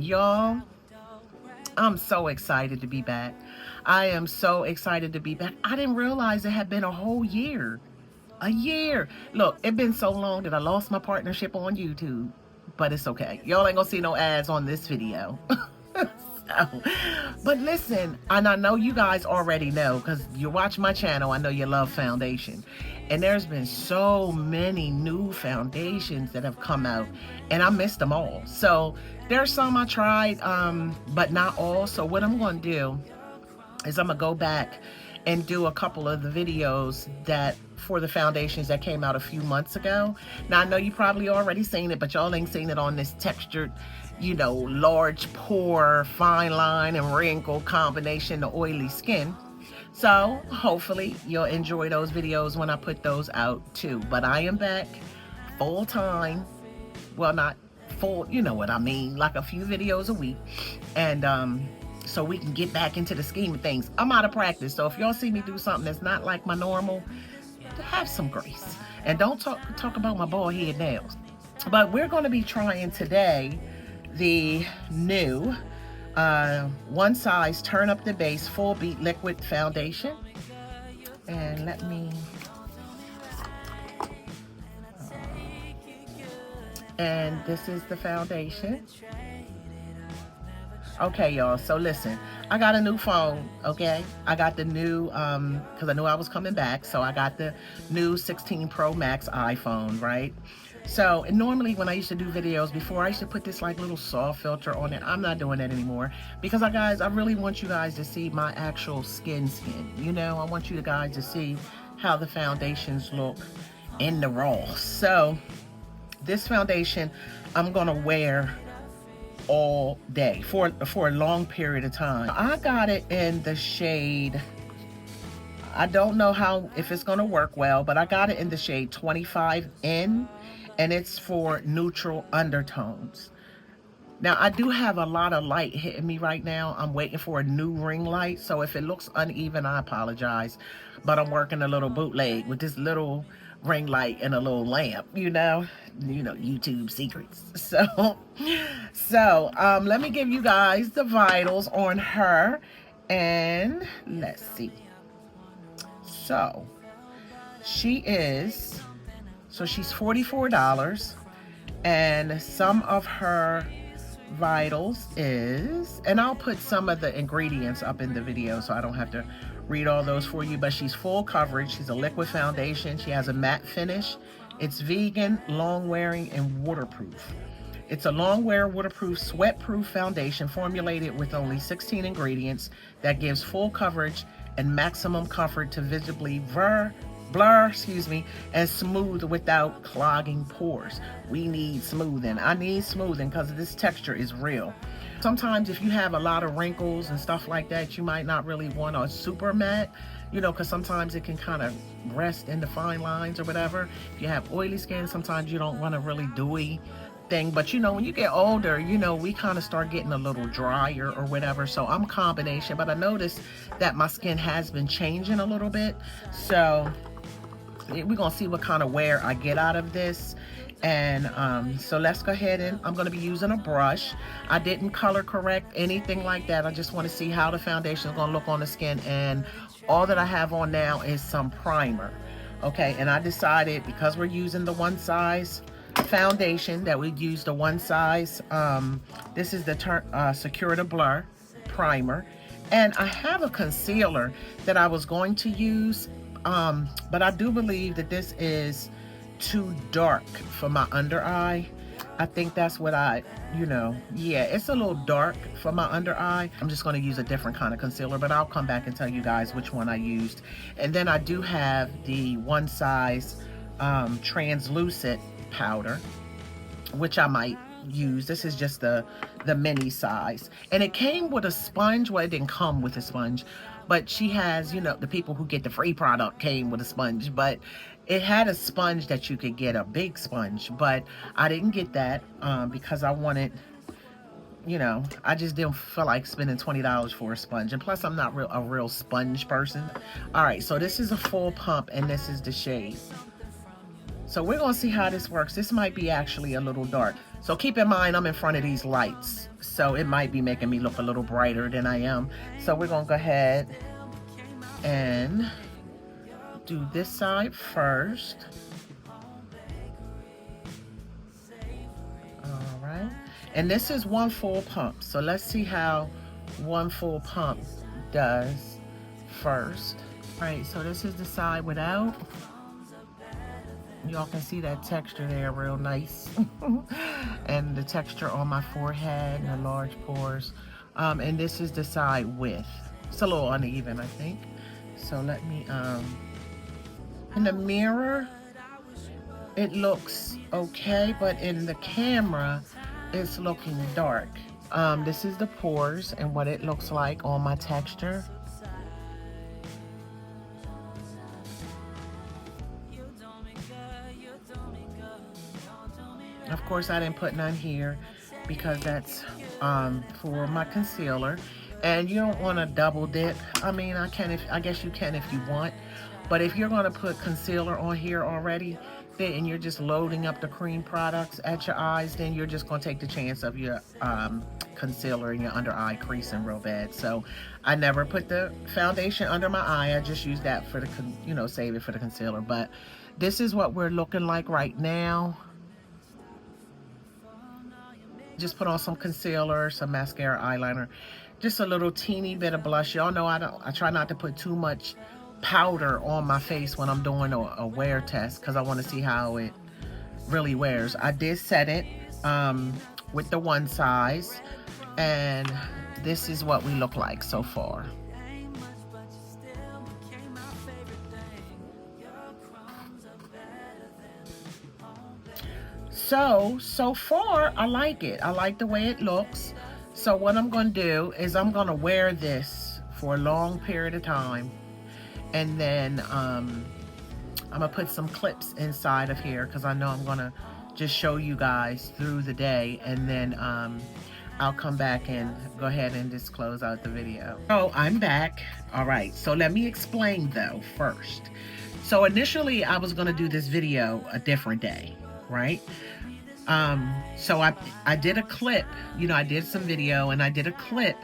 Y'all, I'm so excited to be back. I am so excited to be back. I didn't realize it had been a whole year. A year. Look, it's been so long that I lost my partnership on YouTube. But it's okay. Y'all ain't gonna see no ads on this video. So, but listen, and I know you guys already know because you watch my channel. I know you love foundation, and there's been so many new foundations that have come out, and I missed them all. So there's some I tried, but not all. So what I'm going to do is I'm gonna go back and do a couple of the videos that for the foundations that came out a few months ago. Now I know you probably already seen it, but y'all ain't seen it on this textured, you know, large pore, fine line and wrinkle combination to oily skin. So hopefully you'll enjoy those videos when I put those out too. But I am back full time. Well, not full, you know what I mean, like a few videos a week. And so we can get back into the scheme of things. I'm out of practice, so if y'all see me do something that's not like my normal, have some grace. And don't talk about my bald head nails. But we're going to be trying today the new one size turn up the base full beat liquid foundation. And let me and this is the foundation. Okay, y'all, so listen, I got a new phone, okay? I got the new, because I knew I was coming back, so I got the new 16 Pro Max iPhone, right? So, and normally when I used to do videos before, I used to put this like little soft filter on it. I'm not doing that anymore because guys, I really want you guys to see my actual skin, you know? I want you guys to see how the foundations look in the raw. So, this foundation, I'm gonna wear all day for a long period of time. I got it in the shade, I don't know if it's gonna work well, but I got it in the shade 25N, and it's for neutral undertones. Now I do have a lot of light hitting me right now. I'm waiting for a new ring light, so if it looks uneven, I apologize, but I'm working a little bootleg with this little ring light and a little lamp, you know YouTube secrets. So let me give you guys the vitals on her, and let's see. So she's $44, and some of her vitals is, and I'll put some of the ingredients up in the video so I don't have to read all those for you, but she's full coverage. She's a liquid foundation. She has a matte finish. It's vegan, long wearing, and waterproof. It's a long wear, waterproof, sweat proof foundation formulated with only 16 ingredients that gives full coverage and maximum comfort to visibly blur, and smooth without clogging pores. We need smoothing. I need smoothing because this texture is real. Sometimes if you have a lot of wrinkles and stuff like that, you might not really want a super matte, you know, because sometimes it can kind of rest in the fine lines or whatever. If you have oily skin, sometimes you don't want a really dewy thing. But you know, when you get older, you know, we kind of start getting a little drier or whatever. So I'm combination, but I noticed that my skin has been changing a little bit. So we're gonna see what kind of wear I get out of this. And so let's go ahead, and I'm going to be using a brush. I didn't color correct anything like that. I just want to see how the foundation is going to look on the skin, and all that I have on now is some primer. Okay, and I decided because we're using the one size foundation that we use the one size, this is the Secure to Blur primer, and I have a concealer that I was going to use, but I do believe that this is too dark for my under eye. I think that's what yeah, it's a little dark for my under eye. I'm just going to use a different kind of concealer, but I'll come back and tell you guys which one I used. And then I do have the one size translucent powder, which I might use. This is just the mini size, and it came with a sponge. Well, it didn't come with a sponge, but she has, you know, the people who get the free product came with a sponge, but it had a sponge that you could get, a big sponge, but I didn't get that because I wanted, you know, I just didn't feel like spending $20 for a sponge, and plus I'm not a real sponge person. All right, so this is a full pump, and this is the shade. So we're gonna see how this works. This might be actually a little dark. So keep in mind, I'm in front of these lights. So it might be making me look a little brighter than I am. So we're gonna go ahead and do this side first. All right. And this is one full pump. So let's see how one full pump does first. All right, so this is the side without. Y'all can see that texture there real nice. And the texture on my forehead and the large pores. And this is the side with. It's a little uneven, I think. So let me, in the mirror, it looks okay, but in the camera, it's looking dark. This is the pores and what it looks like on my texture. Of course, I didn't put none here because that's for my concealer. And you don't want to double dip. I mean, I guess you can if you want. But if you're going to put concealer on here already, then and you're just loading up the cream products at your eyes, then you're just going to take the chance of your concealer in your under eye creasing real bad. So I never put the foundation under my eye. I just use that for the, you know, save it for the concealer. But this is what we're looking like right now. Just put on some concealer, some mascara, eyeliner, just a little teeny bit of blush. Y'all know I try not to put too much powder on my face when I'm doing a wear test because I want to see how it really wears. I did set it with the one size, and this is what we look like so far. So far, I like it. I like the way it looks. So what I'm going to do is I'm going to wear this for a long period of time. And then I'm going to put some clips inside of here because I know I'm going to just show you guys through the day. And then I'll come back and go ahead and just close out the video. So I'm back. All right. So let me explain though first. So initially I was going to do this video a different day, right? So I did a clip, you know, I did some video and I did a clip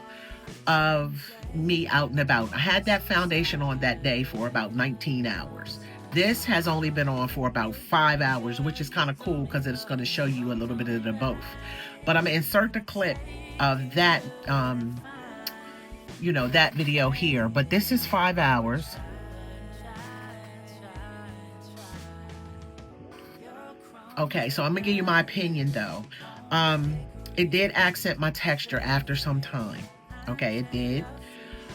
of me out and about. I had that foundation on that day for about 19 hours. This has only been on for about 5 hours, which is kind of cool because it's going to show you a little bit of the both. But I'm going to insert the clip of that, you know, that video here. But this is 5 hours. Okay, so I'm gonna give you my opinion though. It did accent my texture after some time. Okay, it did.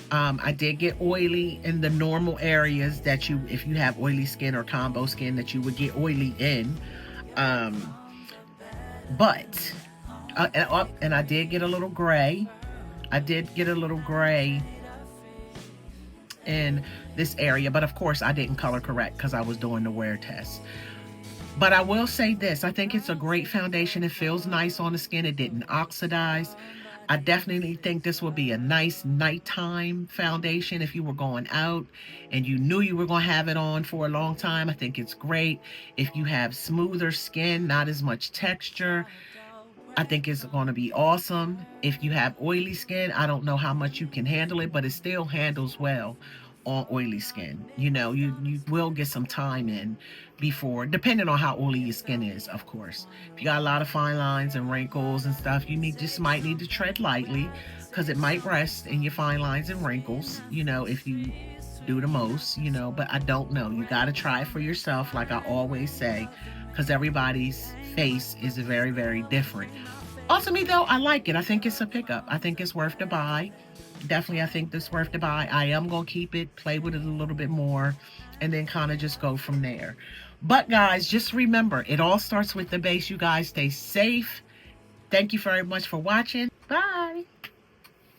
I did get oily in the normal areas that you, if you have oily skin or combo skin, that you would get oily in. But and I did get a little gray. I did get a little gray in this area, but of course I didn't color correct because I was doing the wear test. But I will say this, I think it's a great foundation. It feels nice on the skin. It didn't oxidize. I definitely think this would be a nice nighttime foundation if you were going out and you knew you were going to have it on for a long time. I think it's great. If you have smoother skin, not as much texture, I think it's going to be awesome. If you have oily skin, I don't know how much you can handle it, but it still handles well on oily skin. You know, you will get some time in before, depending on how oily your skin is, of course. If you got a lot of fine lines and wrinkles and stuff, you just might need to tread lightly because it might rest in your fine lines and wrinkles, you know, if you do the most, you know. But I don't know. You got to try it for yourself, like I always say, because everybody's face is very, very different. Ultimately, though, I like it. I think it's a pickup. I think it's worth the buy. Definitely, I think this is worth the buy. I am going to keep it, play with it a little bit more, and then kind of just go from there. But guys, just remember, it all starts with the base. You guys stay safe. Thank you very much for watching. Bye.